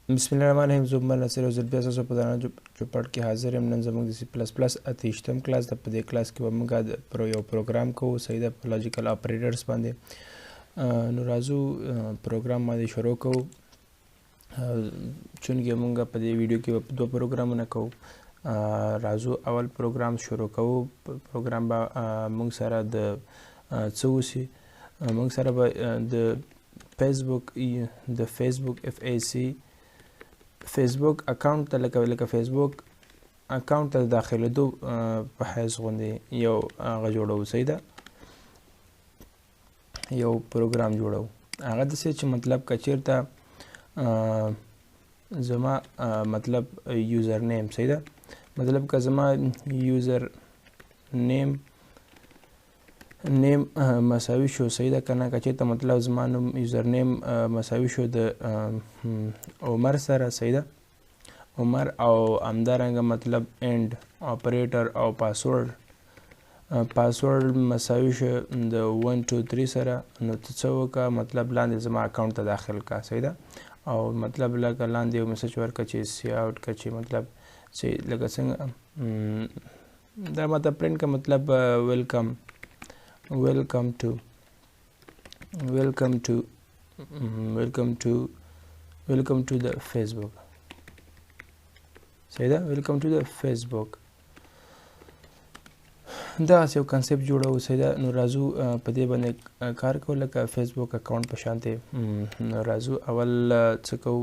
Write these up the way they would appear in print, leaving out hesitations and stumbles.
بسم الله الرحمن الرحیم. زه عمر نصیر او زه بیا ستاسو په دغه چوپړ کې حاضر یم. نن زموږ د سی پلس پلس 88م کلاس ده. په دې کلاس کې به موږ یو پروګرام کوو صحیح ده، په لاجیکل اپریټرز باندې. نو راځو پروګرام باندې شروع کوو. چونکې موږ په دې ویډیو کې دوه پروګرامونه کوو. راځو اول پروګرام شروع کوو. پروګرام به موږ سره د څه وشي، موږ سره به د فیسبوک فیسبوک اکاونټ ته لکه فیسبوک اکاونټ ته داخلېدو په حیث غوندې یو هغه جوړوو صحیح ده، یو پروګرام جوړوو. هغه داسې چې مطلب که چېرته زما مطلب یوزر نیم صحیح ده، مطلب که زما یوزر نیم مساوي شو صحیح ده که نه، که چېرته مطلب زما نوم یوزر نیم مساوي شو د عمر سره صحیح ده، عمر او همدارنګه مطلب اینډ اپریټر او پاسورډ مساوي شو د 1 2 3 سره، نو ته څه وکړه مطلب لاندې زما اکاونټ ته داخل کا صحیح ده، او مطلب لکه لاندې یو میسج ورکړه چې سی آوټ که چې مطلب چې لکه څنګه دا مطلب پرنټ کا مطلب welcome to the Facebook صحیح ده، welcome to the Facebook. دا یو کنسپټ جوړو صحیح ده. نو راځو په دې باندې کار کوو لکه فیسبوک اکاونټ په شانتې. نو راځو اول څه کوو،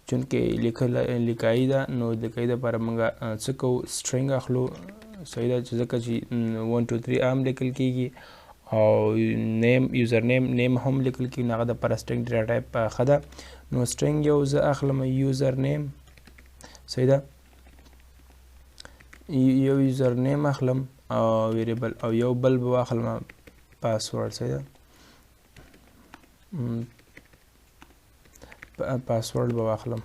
چونکې لیکایي ده، نو لیکایي دپاره موږ څه کوو، سټرنګ اخلو صحیح ده، چې ځکه چې 1 2 3 عام لیکل کېږي او یوزر نیم هم لیکل کېږي، نو هغه دپاره سټرنګ ډیټا ټایپ ښه ده. نو سټرنګ یو زه اخلم یوزر نیم صحیح ده، یو یوزر نیم اخلم او ویریبل، او یو بل به واخلم پاسورډ صحیح ده، پاسورډ به واخلم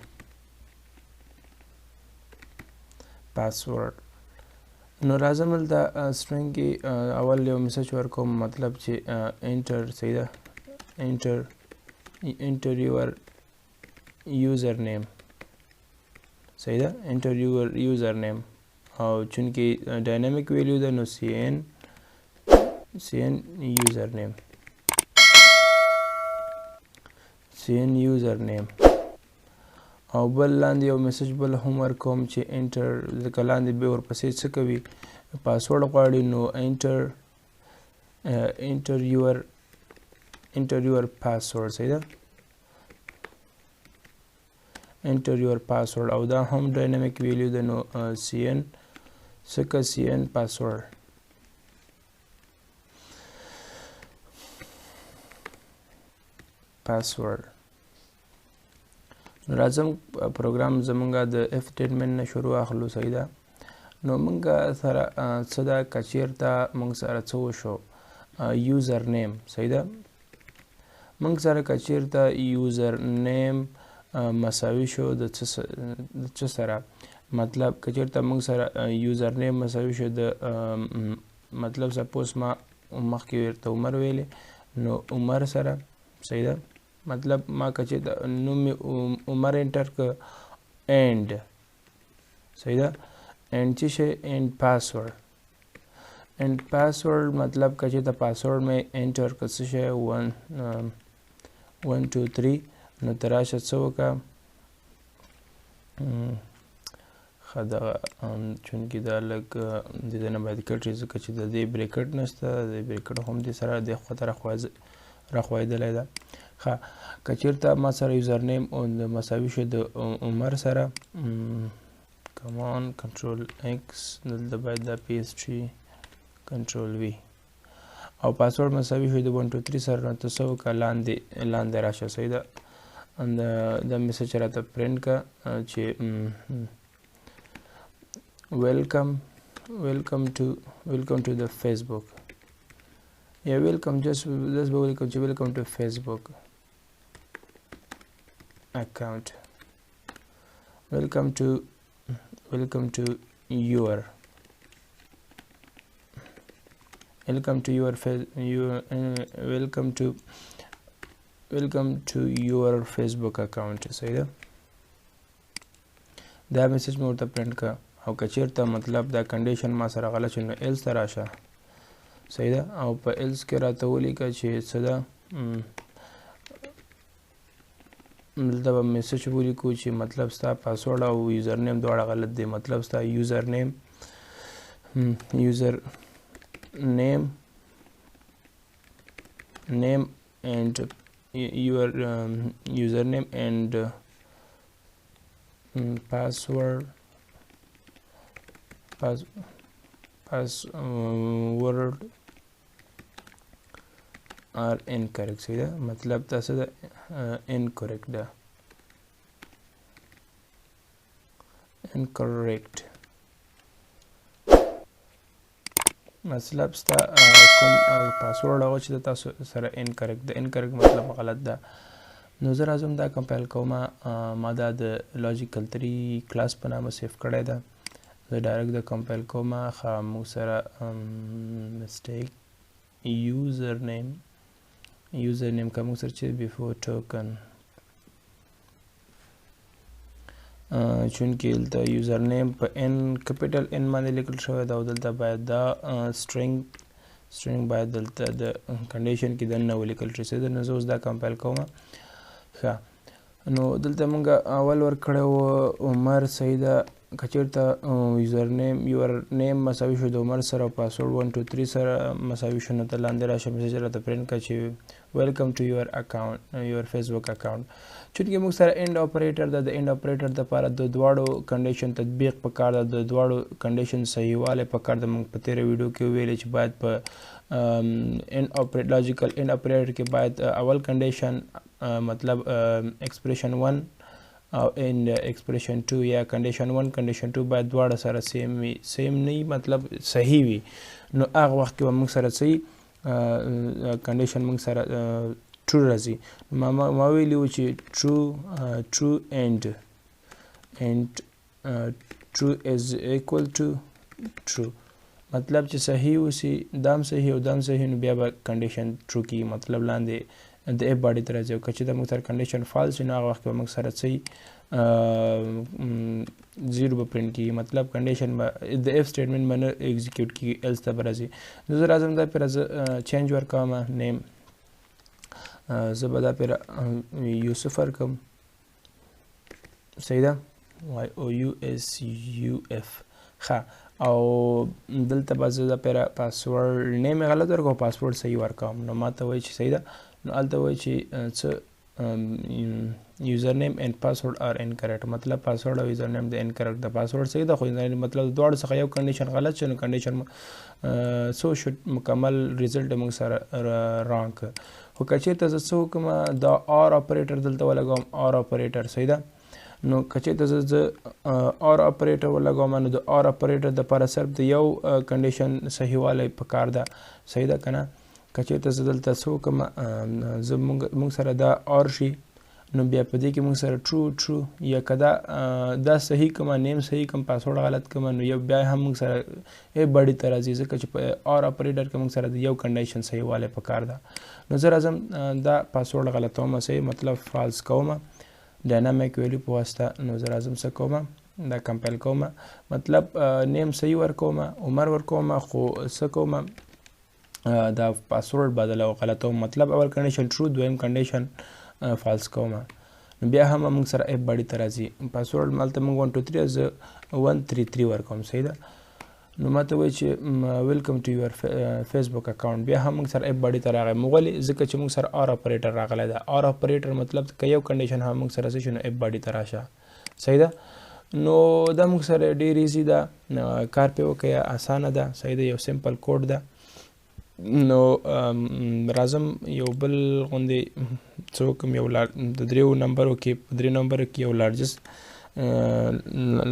پاسورډ. نو راځم دلته سټرنګ کې اول یو میسج ورکوم، مطلب چې انټر صحیح ده، انټر یور یوزر نیم صحیح ده، انټر یور یوزر نیم، او چونکې ډاینامیک ویلیو ده نو سی این یوزر نیم او بل لاندې یو میسج بل هم ورکوم چې انټر، ځکه لاندې به ورپسې څه کوي پاسورډ غواړي، نو انټر یور پاسورډ صحیح ده، انټر یور پاسورډ، او دا هم ډاینامیک ویلیو ده نو سی این پاسورډ. راځم پروګرام زمونږ د اف سټیټمنټ نه شروع اخلو صحیح ده. نو مونږ سره څه ده، که چېرته مونږ سره څه وشو یوزر نیم صحیح ده، مونږ سره که چېرته یوزر نیم مساوي شو د څه سره، مطلب که چېرته مونږ سره یوزر نیم مساوي شو د مطلب سپوز ما مخکې ورته عمر ویلې، نو عمر سره صحیح ده، مطلب ما که چېرته نوم مې عمر انټر که اینډ صحیح ده، اینډ چې شی اینډ پاسورډ مطلب که چېرته پاسورډ مې انټر که څه شی 1 2 3، نو ته راشه څه وکړه ښه دغه چونکې دا لږ د دې نه باید کټ شي، ځکه چې د دې بریکټ نشته، د بریکټ هم دې سره دې خوا ته راخوایدلی ده. ښه که چېرته ما سره یوزر نیم مساوي شو د عمر سره، کمان کنټرول ایکس، دلته باید دا پیسټري کنټرول وي، او پاسورډ مساوي شو د 1 2 3 سره، نو ته څه وکړه لاندې راشه صحیح ده، دا میسج راته پرنټ که چې welcome to the Facebook. Yeah, welcome, just welcome to Facebook account. Welcome to your welcome to welcome to your Facebook account صحیح ده دا میسج مې ورته پرنټ کړه او که چیرته مطلب دا کنډیشن ما سره غلط شي نو ایلس ته راشه صحیح ده او په ایلس کې راته ولیکه چې څه ده دلته به میسج ولیکو چې مطلب ستا پاسورډ او یوزر نیم دواړه غلط دی مطلب ستا یوزر name and your username and password are incorrect صحیح ده مطلب تاسو ده incorrect ده incorrect مطلب ستا کوم پاسورډ هغه چې تاسو سره incorrect ده incorrect مطلب غلط ده نو زه راځم دا کمپایل کوم ما دا د لاجیکل 3 کلاس په نامه سیف کړی ده زه ډایرکټ د کمپایل کوم خو موږ سره مسټیک یوزر نیم که موږ سره چې بیفور ټوکن چونکې دلته یوزر نیم په ان کپیټل ان باندې لیکل شوی دا او دلته باید دا سټرینګ باید دلته د کنډیشن کې دننه ولیکل شي نو زه اوس دا کمپایل کوم ښه نو دلته موږ اول ورکړی و عمر صحیح ده که چېرته یوزر نیم مساوي شو د عمر سره او پاسورډ 1 2 3 سره مساوي شو نو ته لاندې راشه میسج راته پرنټ کړه چې ویلکم ټو یور فیسبوک اکاونټ چونکې موږ سره اینډ اپریټر ده د اینډ اپریټر دپاره د دواړو کنډیشن تطبیق پکار ده د دواړو کنډیشن صحیحوالی پکار ده موږ په تېره ویډیو کې ویلې چې باید په لاجیکل اینډ اپریټر کې باید اول کنډیشن مطلب ایکسپریشن 1 او اینډ ایکسپریشن 2 یا کنډیشن 1 کنډیشن 2 باید دواړه سره سیم نه مطلب صحیح وي نو هغه وخت کې به موږ سره صحیح کنډیشن موږ سره true راځي ما ویلی و چې true and true is equal to true مطلب چې صحیح وسی دام صحیح او دام صحیح نو بیا به کنډیشن true کی مطلب لاندې د اف باډي ته راځي او که چې د موږ سره کنډیشن فالس نو هغه وخت به موږ سره صحیح زیرو به پرنټ کیږي مطلب کنډیشن به د اف سټیټمنټ به نه ایگزیکیوټ کیږي ایلس ته به راځي نو زه راځم دا پرې زه چینج ورکوم نیم زه به دا پرې یوسف ورکوم صحیح ده YOUSUF ښه او دلته به زه دا پرې پاسورډ نیم یې غلط ورکوم پاسورډ صحیح ورکوم نو ما ته وایي چې صحیح ده نو هلته وایي چې څه یوزر نیم اینڈ پاسورډ آر انکریکټ مطلب پاسورډ او یوزر نیم د انکریکټ د پاسورډ صحیح ده خو مطلب دواړو څخه یو کنډیشن غلط شو نو کنډیشن څو شو مکمل ریزلټ موږ سره رانګ خو که چېرته زه څه وکړم دا آر اپریټر دلته ولګوم آر اپریټر صحیح ده نو که چېرته زه آر اپریټر ولګوم نو د آر اپریټر دپاره صرف د یو کنډیشن صحیحوالی پکار ده صحیح ده که نه که چېرته زه دلته څه وکړم زه موږ سره دا آر شي نو بیا په دې کې موږ سره ټرو یا که دا صحیح کړم نیم صحیح کړم پاسورډ غلط کړم نو یو بیا هم موږ سره ای بډي ته راځي ځکه چې په آر اپریټر کې موږ سره د یو کنډیشن صحیحوالی پکار ده نو زه راځم دا پاسورډ غلطوم صحیح مطلب فالس کوم ډاینامیک ویلیو په واسطه نو زه راځم څه کوم دا کمپایل کوم مطلب نیم صحیح ورکوم عمر ورکوم خو څه کوم دا پاسورډ بدل او غلطوم مطلب اول کنډیشن ټرو دویم کنډیشن فالس کوم نو بیا هم موږ سره اف باډي ته راځي پاسورډ مالته موږ 1 2 3 زه 133 ورکوم صحیح ده نو ماته وایي چې ویلکم ټو یور فیسبوک اکاونټ بیا هم موږ سره اف باډي ته راغی موږ ولې ځکه چې موږ سره آر اپریټر راغلی ده آر اپریټر مطلب که یو کنډیشن هم موږ سره څه شي نو اف باډي ته راشه صحیح ده نو دا موږ سره ډېر ایزي ده کار پې وکړئ اسانه ده صحیح ده یو سمپل کوډ ده نو راځم یو بل غوندې څه وکړم یو د دریو نمبرو کې په درې نمبرو کې یو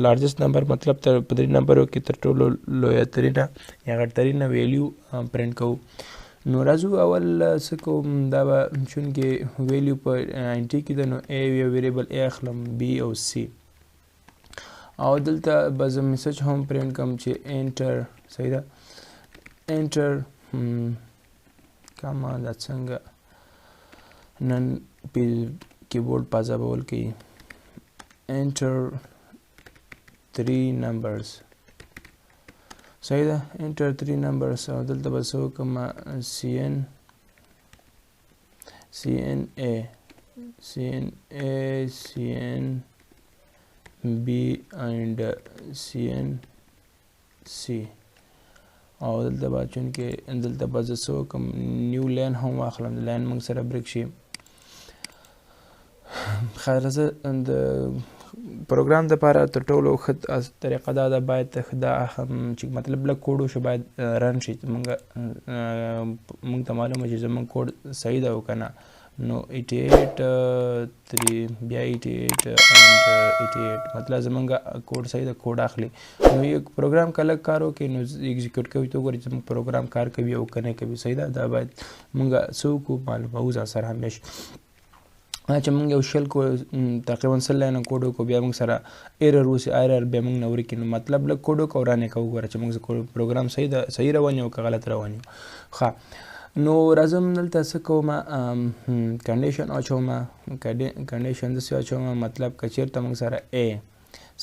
لارجسټ نمبر مطلب په درې نمبرو کې تر ټولو لویه ترینه یا غټترینه ویلیو پرنټ کوو نو راځو اول څه کوم دا به چونکې ویلیو په انټي کې ده نو ا یو ویریبل ا اخلم بی او سی او دلته به زه میسج هم پرنټ کوم چې انټر صحیح ده انټر کما دا څنګه نن کیبورډ پازابول کوي enter 3 numbers صحیح ده enter 3 numbers او دلته به څه وکړم CNA CNB and CNC او دلته به چونکې دلته به زه څه وکړم نیو لاین هم واخلم د لاین موږ سره بریک شي خیر زه د پروګرام دپاره تر ټولو ښه طریقه دا ده باید دا چې مطلب لږ کوډ وشي باید رن شي موږ ته معلومه چې زموږ کوډ صحیح ده او که نه نو 88 بیا 88 مطلب زمونږ کوډ صحیح ده کوډ اخلي نو یو پروګرام که لږ کار وکړي نو ایګزیکیوټ کوي ته وګورئ چې زموږ پروګرام کار کوي او که نه کوي صحیح ده دا باید مونږ څه وکړو معلوموو ځان سره همیشه چې مونږ یو شل تقریبا 100 لاینه کوډ وکړو بیا مونږ سره ایرر وسي ایرر بیا مونږ نه ورکړي نو مطلب لږ کوډ وکړو ران یې کوو وګوره چې مونږ پروګرام صحیح روان یو که غلط روان یو ښه نو راځم دلته څه کوم کنډیشن اچوم کنډیشن داسې اچوم مطلب که چېرته مونږ سره A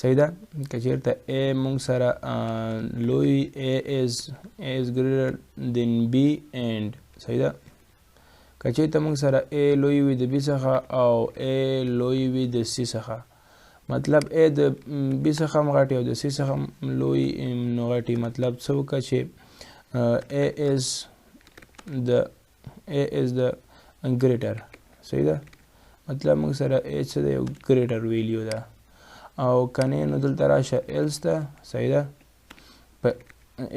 صحیح ده که چېرته A مونږ سره لوی A is greater than B and صحیح ده که چېرته مونږ سره A لوی وي د B څخه او A لوی وي د C څخه مطلب A د B څخه هم غټي او د C څخه هم لوی نو غټي مطلب څه وکړه چې A is the greater صحیح ده مطلب موږ سره A څه ده یو greater ویلیو ده او کنې نو دلته راشه else ده صحیح ده په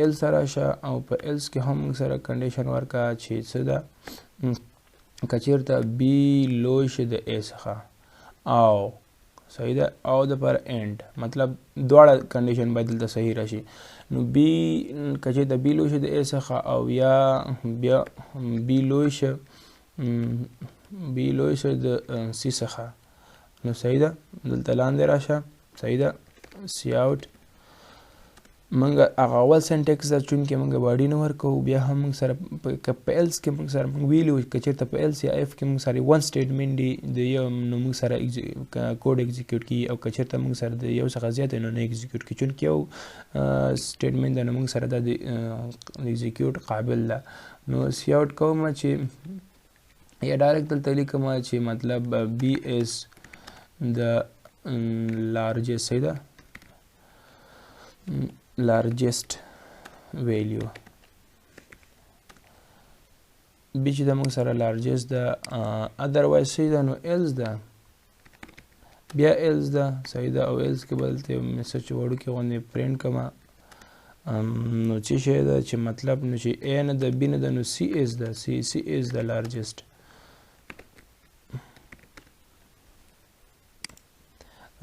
else راشه او په else کې هم موږ سره کنډیشن ورکړه چې څه ده که چېرته B لوی شي د A څخه او صحیح ده او دپاره end مطلب دواړه کنډیشن باید دلته صحیح راشي نو B که چېرته B لوی شي د A څخه او یا بیا B لوی شي د C څخه نو صحیح ده دلته لاندې راشه صحیح ده سی آوټ موږ هغه اول سینټیکس ده چونکې موږ باډي نه ورکوو بیا هم موږ سره که په ایلس کې موږ سره موږ ویلي وو که چېرته په ایلس یا ایف کې موږ سره ون سټیټمنټ دی د یو نو موږ سره کوډ ایګزیکیوټ کیږي او که چېرته موږ سره د یو څخه زیات نو نه ایګزیکیوټ کیږي چونکې یو سټیټمنټ ده نو موږ سره دا د ایګزیکیوټ قابل ده نو سی آوټ کوم چې یا ډایرکټ دلته لیکم چې مطلب B is the largest صحیح ده largest value B چې د موږ سره largest ده otherwise صحیح ده نو else ده بیا else ده صحیح ده او else کې به دلته یو میسج وړوکی غوندې پرینټ کړم نو چې شی ده چې مطلب نو چې A نه ده B نه ده نو C is ده C is the largest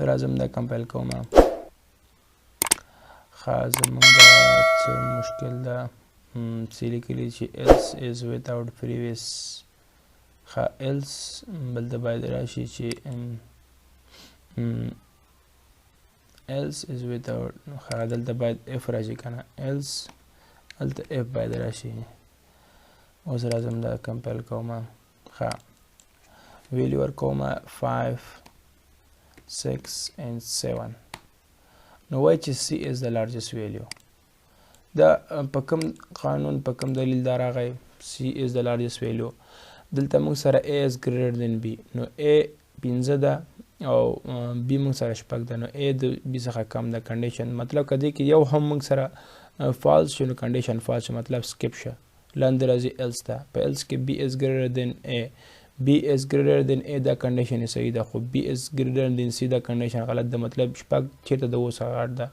راځم دا کمپایل کوم زمونږ دا څه مشکل ده چې لیکلي چې else is without previous else بلته باید راشي چې else is without دلته باید f راشي که نه else هلته f باید راشي اوس راځم دا کمپایل کوم ویلیو ورکوم 5 6 and 7 نو وایي چې C is the largest value دا په کوم قانون په کوم دلیل دا راغی C is the largest value دلته موږ سره A is greater than B نو A 15 ده او B موږ سره 6 ده نو A د B څخه کم ده کنډیشن مطلب کدی کې یو هم موږ سره فالس شو نو کنډیشن فالس مطلب سکپ شه لاندې راځي else ده په else کې B is greater than A B is greater than A دا کنډیشن صحیح ده خو B is greater than C دا کنډیشن غلط ده مطلب شپږ چیرته د 2 غټ ده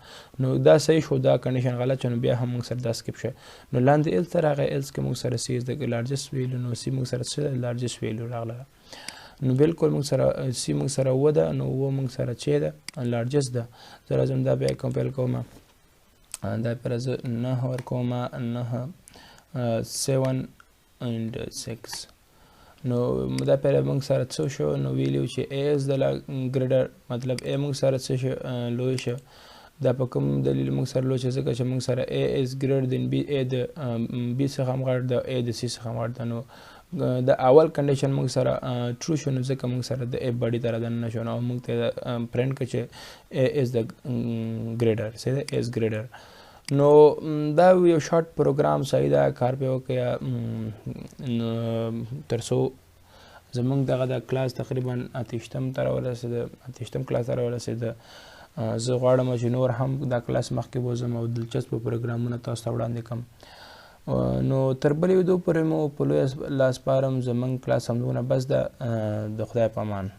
نو دا صحیح شو دا کنډیشن غلط شو نو بیا هم موږ سره دا سکپ شه نو لاندې else ته راغی else کې موږ سره C is the largest value نو C موږ سره largest value راغله نو بالکل موږ سره C موږ سره و ده نو و موږ سره چې ده largest ده زه راځم دا بیا کمپایل کوم دا پر زه 9 ورکوم 9 7 and 6 نو دا پر موږ سره څه شو نو ویلیو چې A is the greater مطلب A موږ سره څه شو لوی شو دا په کوم دلیل موږ سره لوی شو ځکه چې موږ سره A is greater than B A د B څخه هم غټ ده A د C څخه هم غټ ده نو د اول کنډیشن موږ سره ټرو شو نو ځکه موږ سره د اف بډي ته رادننه شو نو موږ ته پرنټ کړه چې ا از د ګریډر صحیح ده از ګریډر نو دا یو شارټ پروګرام صحیح ده کار په وکړه تر څو زمونږ دغه د کلاس تقریبا اتیشتم ته راورسېده اتیشتم کلاس ته راورسېده زه غواړم چې نور هم دا کلاس مخکې بوځم او دلچسپه پروګرامونه تاسو ته وړاندې کړم نو تر بلې ویډیو پورې مو په لوی لاس سپارم زمونږ کلاس همدونه بس ده د خدای په امان